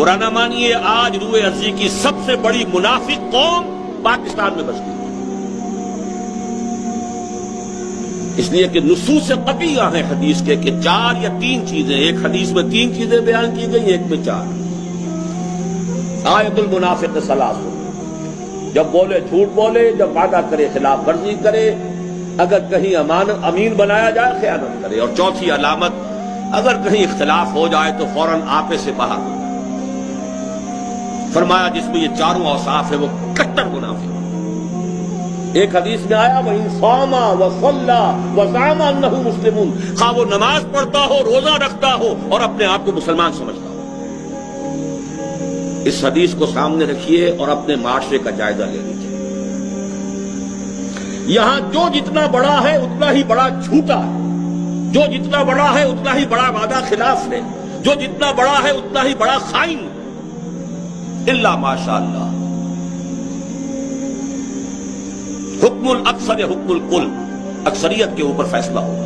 برا نہ مانیے، آج روئے ارضی کی سب سے بڑی منافق قوم پاکستان میں بستی ہے، اس لیے کہ نصوص قطعیہ ہیں حدیث کے کہ 4 یا 3 چیزیں، ایک حدیث میں 3 چیزیں بیان کی گئی، ایک میں 4۔ آیت المنافق ثلاث، جب بولے جھوٹ بولے، جب وعدہ کرے خلاف ورزی کرے، اگر کہیں امین بنایا جائے خیانت کرے، اور چوتھی علامت اگر کہیں اختلاف ہو جائے تو فوراً آپے سے باہر ہو جائے۔ فرمایا جس میں یہ 4 اوصاف ہے وہ کٹر منافق۔ ایک حدیث میں آیا وَإِن صَامَ وَصَلَّى وَزَعَمَ أَنَّهُ مُسْلِمٌ، خواہ وہ نماز پڑھتا ہو، روزہ رکھتا ہو اور اپنے آپ کو مسلمان سمجھتا ہو۔ اس حدیث کو سامنے رکھیے اور اپنے معاشرے کا جائزہ لے لیجیے۔ یہاں جو جتنا بڑا ہے اتنا ہی بڑا جھوٹا ہے، جو جتنا بڑا ہے اتنا ہی بڑا وعدہ خلاف ہے، جو جتنا بڑا ہے اتنا ہی بڑا خائن ہے، الا ماشاء اللہ۔ حکم الاکثر حکم الکل، اکثریت کے اوپر فیصلہ ہوگا۔